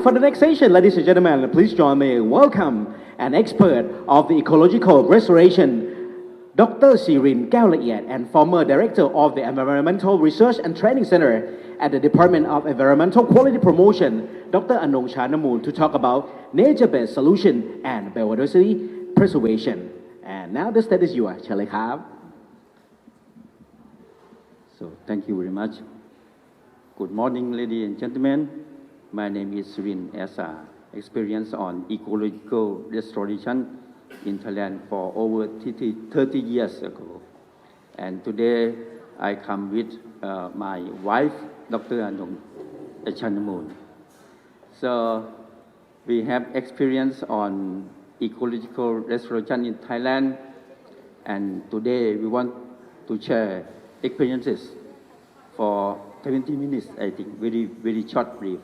For the next session, ladies and gentlemen, please join me in welcome an expert of the ecological restoration, Dr.Sirin Kawlaierd, and former director of the Environmental Research and Training Center at the Department of Environmental Quality Promotion, Dr. Anong Chanamoon, to talk about nature-based solution and biodiversity preservation. And now the stage is yours, Charlie Khab. So thank you very much. Good morning, ladies and gentlemen. My name is Sirin Esa, experience on ecological restoration in Thailand for over 30 years ago. And today I come with my wife, Dr. Anong Chanamoon. So we have experience on ecological restoration in Thailand, and today we want to share experiences for 20 minutes, I think, very short brief.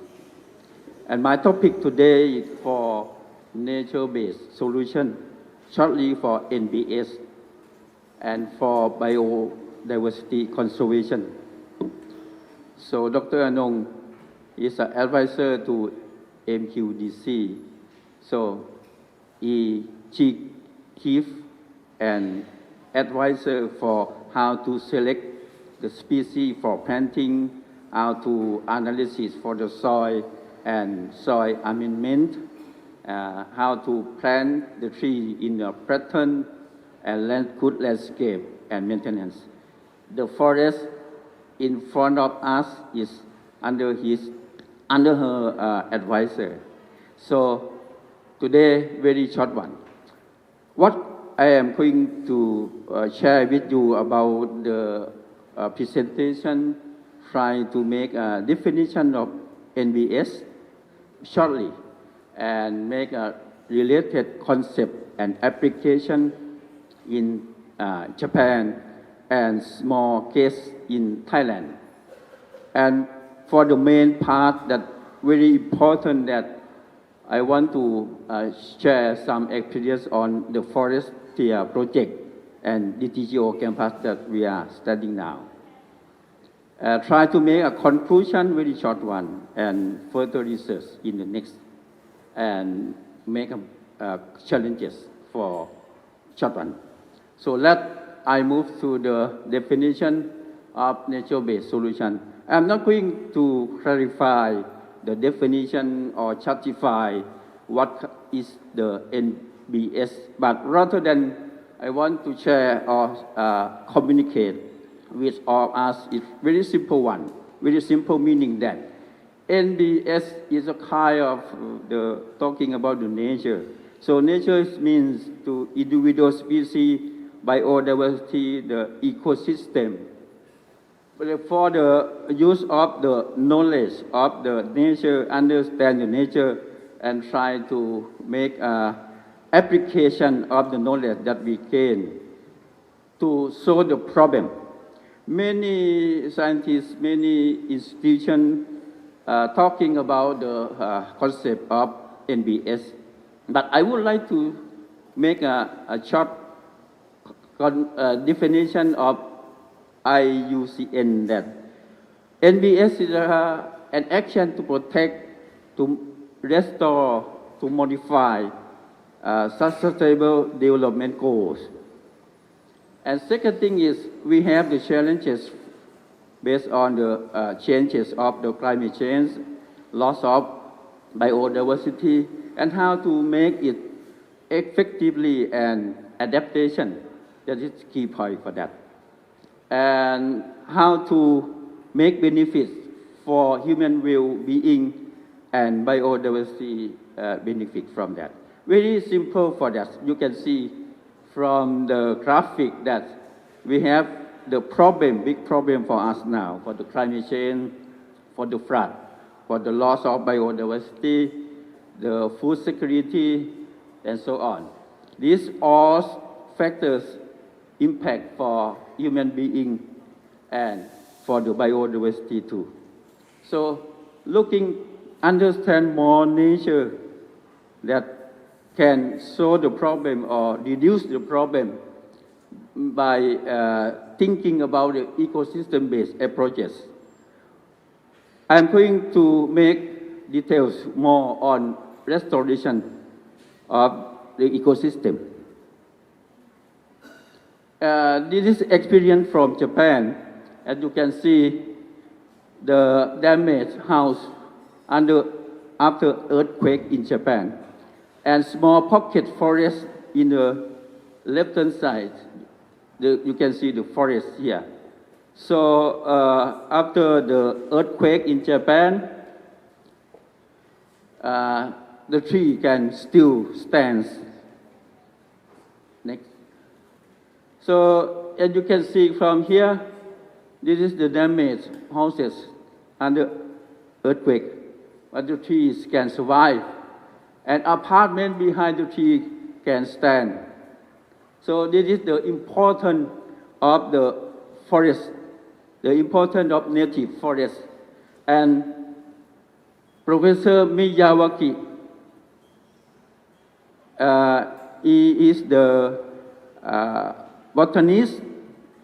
And my topic today is for nature-based solution, shortly for NBS, and for biodiversity conservation. So Dr. Anong is an advisor to MQDC. So she gives an advisor for how to select the species for planting, how to analysis for the soil and soil amendment, how to plant the tree in a pattern and good landscape and maintenance. The forest in front of us is under her advisor. So today, very short one. What I am going to share with you about the presentation, try to make a definition of NBS shortly and make a related concept and application in Japan and small case in Thailand. And for the main part that very important that I want to share some experience on the Forestier project and DTGO campus that we are studying now. Try to make a conclusion, very short one, and further research in the next, and make challenges for short one. So let I move to the definition of nature-based solution. I'm not going to clarify the definition or justify what is the NBS, but rather than I want to share or communicate with all us is very simple one, very simple meaning that NBS is a kind of the talking about the nature. So nature means to individual species, biodiversity, the ecosystem. But for the use of the knowledge of the nature, understand the nature, and try to make an application of the knowledge that we gain to solve the problem. Many scientists, many institutions talking about the concept of NBS, but I would like to make a short definition of IUCN that NBS is an action to protect, to restore, to modify sustainable development goals. And second thing is we have the challenges based on the changes of the climate change, loss of biodiversity, and how to make it effectively and adaptation. That is key point for that. And how to make benefits for human well-being and biodiversity benefit from that. Very simple for that. You can see from the graphic that we have the problem, big problem for us now, for the climate change, for the flood, for the loss of biodiversity, the food security, and so on. These all factors impact for human being and for the biodiversity too. So understand more nature that can solve the problem or reduce the problem by thinking about the ecosystem-based approaches. I'm going to make details more on restoration of the ecosystem. This is experience from Japan. As you can see, the damaged house after earthquake in Japan, and small pocket forest in the left-hand side. You can see the forest here. So after the earthquake in Japan, the tree can still stand. Next. So as you can see from here, this is the damaged houses under earthquake, but the trees can survive, and apartment behind the tree can stand. So this is the importance of the forest, the importance of native forest. And Professor Miyawaki, he is the botanist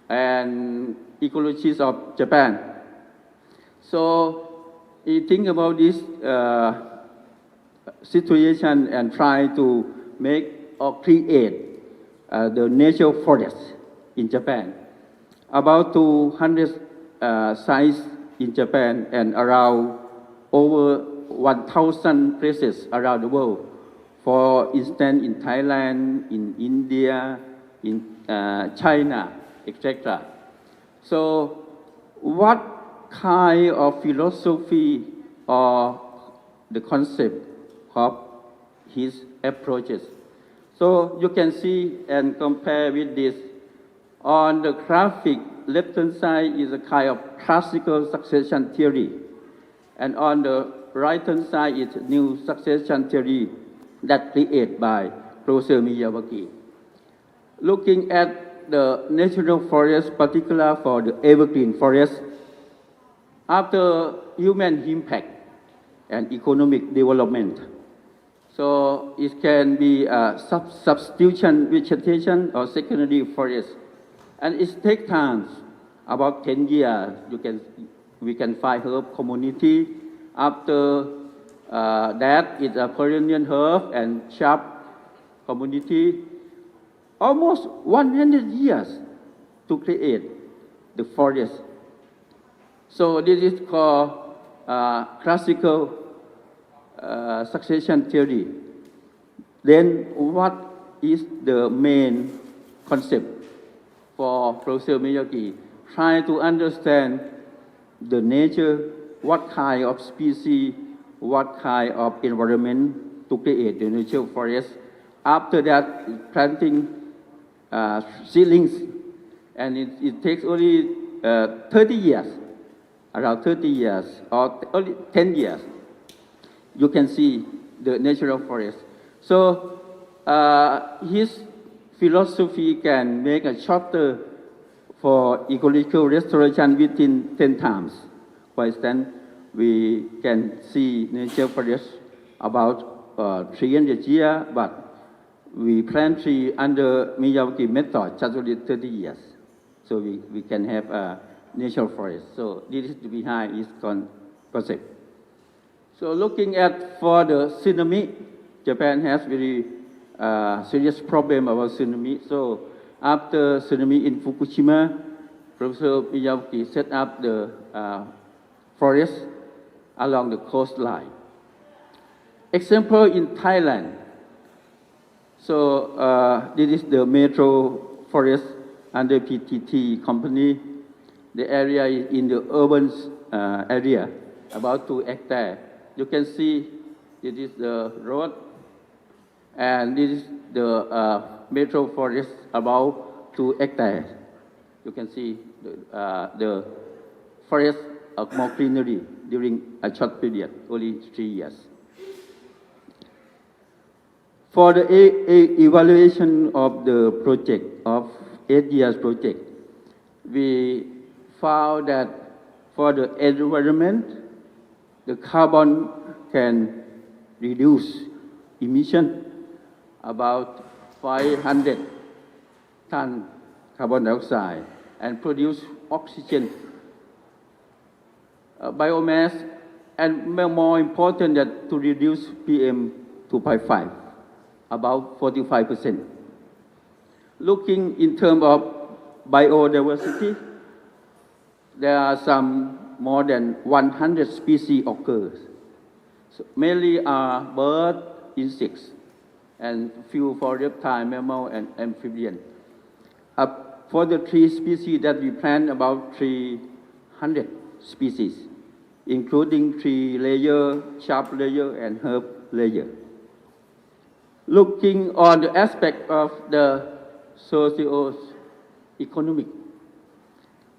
and ecologist of Japan. So he think about this situation and try to make or create the natural forest in Japan. About 200 sites in Japan and around over 1,000 places around the world. For instance, in Thailand, in India, in China, etc. So what kind of philosophy or the concept of his approaches? So you can see and compare with this. On the graphic left-hand side is a kind of classical succession theory, and on the right-hand side is new succession theory that created by Professor Miyawaki. Looking at the natural forest, particularly for the evergreen forest, after human impact and economic development, so it can be a substitution vegetation or secondary forest, and it takes time, about 10 years. We can find herb community. After that, it's a perennial herb and shrub community. Almost 100 years to create the forest. So this is called classical succession theory. Then what is the main concept for Professor Miyawaki? Try to understand the nature, what kind of species, what kind of environment to create the natural forest. After that, planting seedlings, and it takes only 30 years, around 30 years, or only 10 years. You can see the natural forest. So his philosophy can make a chapter for ecological restoration within 10 times. For instance, we can see natural forest about 300 years, but we plant tree under Miyawaki method just only 30 years. So we can have a natural forest. So this is behind his concept. So looking at for the tsunami, Japan has very serious problem about tsunami. So after tsunami in Fukushima, Professor Miyawaki set up the forest along the coastline. Example in Thailand. So this is the metro forest under PTT company. The area is in the urban area, about 2 hectares. You can see this is the road, and this is the metro forest, about 2 hectares. You can see the forest of more greenery during a short period, only 3 years. For the evaluation of the project, of 8 years project, we found that for the environment, the carbon can reduce emission about 500 ton carbon dioxide and produce oxygen. Biomass and more important that to reduce PM 2.5, about 45%. Looking in terms of biodiversity, there are some more than 100 species occurs. So mainly are birds, insects, and few for reptile, mammal, and amphibian. For the tree species that we plant, about 300 species, including tree layer, shrub layer, and herb layer. Looking on the aspect of the socio-economic,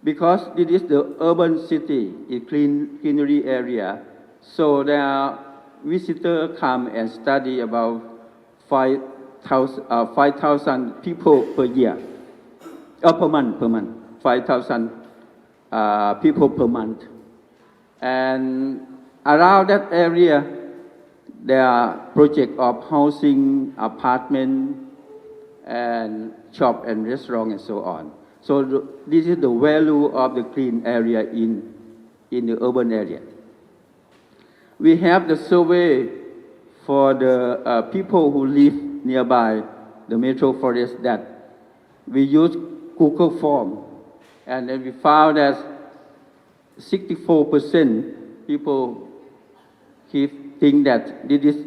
because this is the urban city, a greenery area, so there are visitors come and study about 5,000 people per year, per month, 5,000 people per month. And around that area, there are projects of housing, apartment, and shop and restaurant and so on. So this is the value of the clean area in the urban area. We have the survey for the people who live nearby the metro forest that we use Google form, and then we found that 64% people think that this is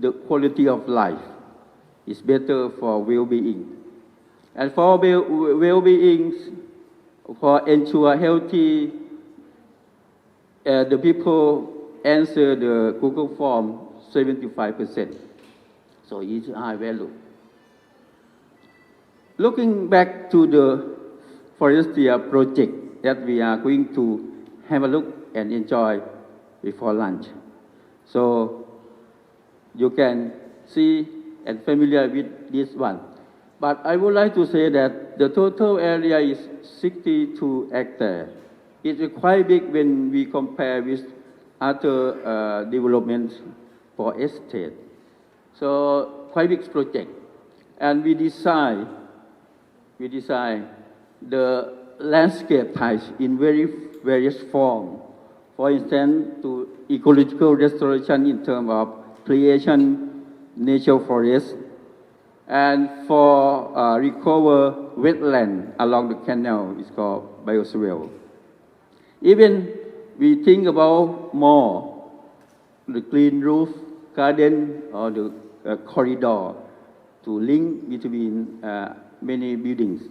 the quality of life is better for well-being. And for well-being, for ensure healthy, the people answer the Google form 75%. So it's a high value. Looking back to the forestry project that we are going to have a look and enjoy before lunch. So you can see and familiar with this one. But I would like to say that the total area is 62 hectares. It's quite big when we compare with other developments for estate. So quite big project. And we design the landscape types in various forms. For instance, to ecological restoration in terms of creation, nature forest, and for recover wetland along the canal, it's called Biodiversity. Even we think about more the clean roof, garden, or the corridor to link between many buildings.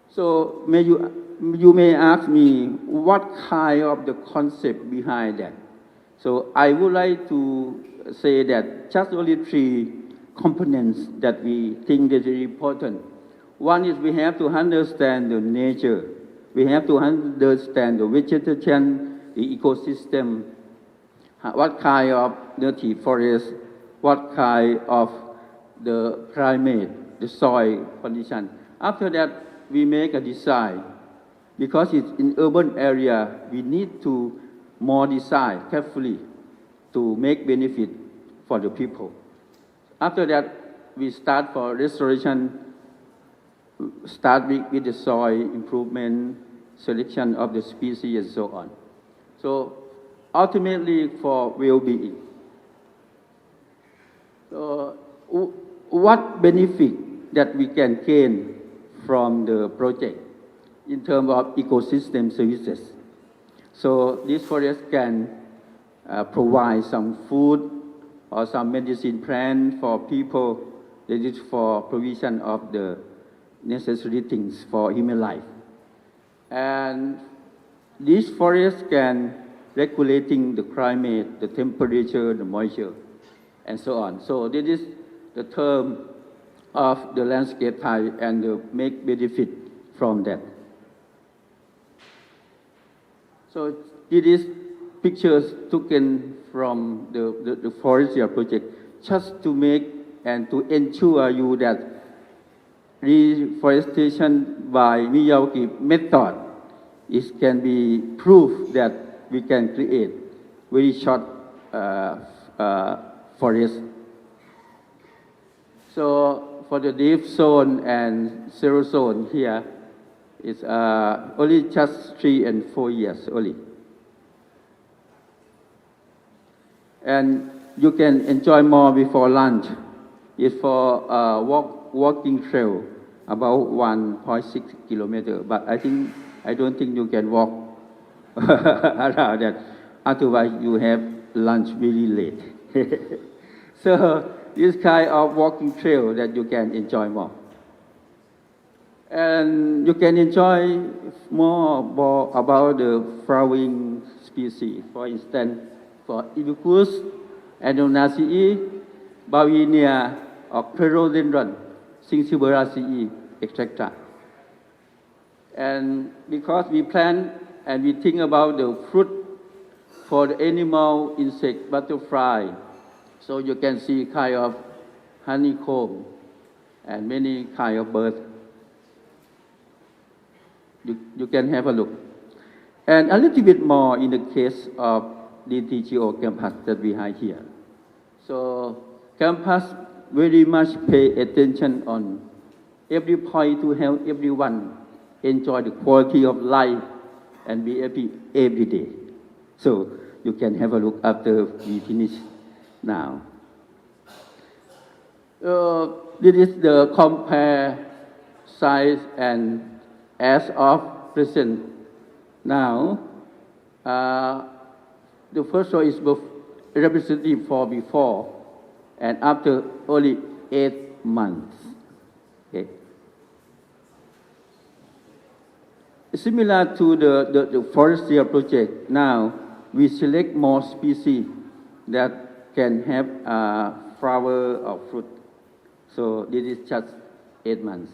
So you may ask me what kind of the concept behind that. So I would like to say that just only three components that we think that are important. One is we have to understand the nature. We have to understand the vegetation, the ecosystem, what kind of native forest, what kind of the climate, the soil condition. After that, we make a design. Because it's in urban area, we need to more design carefully to make benefit for the people. After that, we start for restoration, start with the soil improvement, selection of the species, and so on. So ultimately for well-being. So what benefit that we can gain from the project in terms of ecosystem services? So this forest can provide some food or some medicine plant for people. That is for provision of the necessary things for human life. And this forest can regulating the climate, the temperature, the moisture, and so on. So this is the term of the landscape type and make benefit from that. So this is pictures taken from the forestry project just to make and to ensure you that reforestation by Miyawaki method can be proof that we can create very short forest. So for the deep zone and zero zone here, it's only just 3 and 4 years only. And you can enjoy more before lunch. It's for walking trail, about 1.6 kilometer. But I don't think you can walk around that. Otherwise, you have lunch really late. So this kind of walking trail that you can enjoy more. And you can enjoy more about the flowering species. For instance, for Hibiscus, Adonacea, Bauhinia, or Chlorodendron, Sinciberaceae, etc. And because we plant and we think about the fruit for the animal, insect, butterfly, so you can see kind of honeycomb and many kind of birds. You can have a look. And a little bit more in the case of DTGO campus that we have here. So campus very much pay attention on every point to help everyone enjoy the quality of life and be happy every day. So you can have a look after we finish now. This is the compare size and as of present. Now, the first one is representative for before and after only 8 months. Okay. Similar to the forestry project, now we select more species that can have flower or fruit. So this is just 8 months,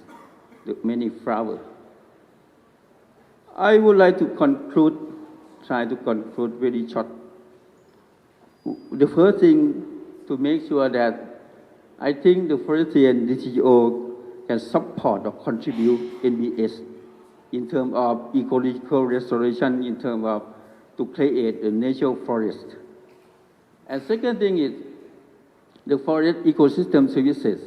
many flowers. I would like to try to conclude very short. The first thing to make sure that I think the forestry and DTGO can support or contribute NBS in terms of ecological restoration, in terms of to create a natural forest. And second thing is the forest ecosystem services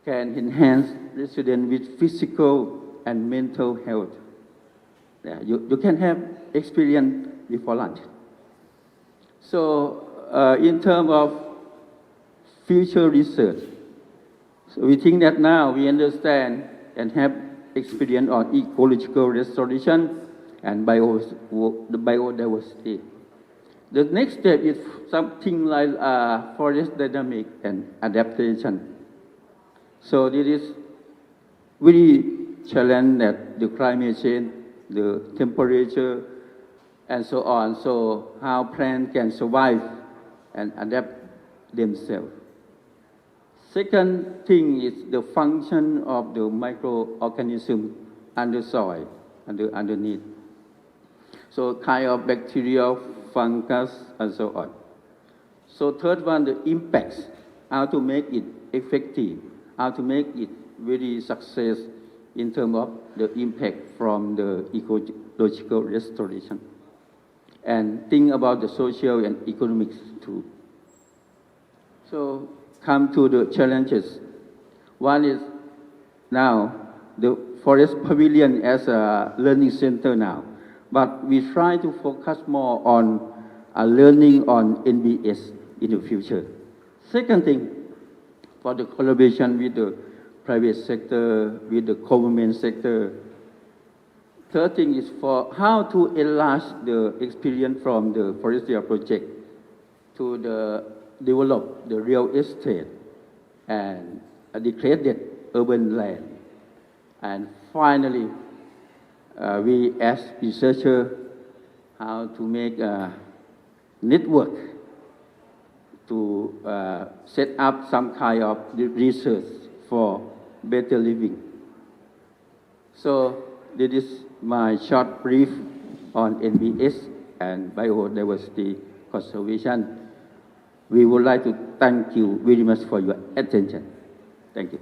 can enhance residents with physical and mental health. Yeah, you can have experience before lunch. So in terms of future research, so we think that now we understand and have experience on ecological restoration and biodiversity. The next step is something like forest dynamic and adaptation. So this is very challenge that the climate change, the temperature, and so on. So how plants can survive and adapt themselves. Second thing is the function of the microorganism under soil, underneath. So kind of bacteria, fungus, and so on. So third one, the impacts, how to make it effective, how to make it very success in terms of the impact from the ecological restoration. And think about the social and economics too. So come to the challenges. One is now the forest pavilion as a learning center now, but we try to focus more on learning on NBS in the future. Second thing, for the collaboration with the private sector, with the government sector. Third thing is for how to enlarge the experience from the forestry project to develop the real estate and the created urban land. And finally, we ask researchers how to make a network to set up some kind of research for better living. So this is my short brief on NBS and biodiversity conservation. We would like to thank you very much for your attention. Thank you.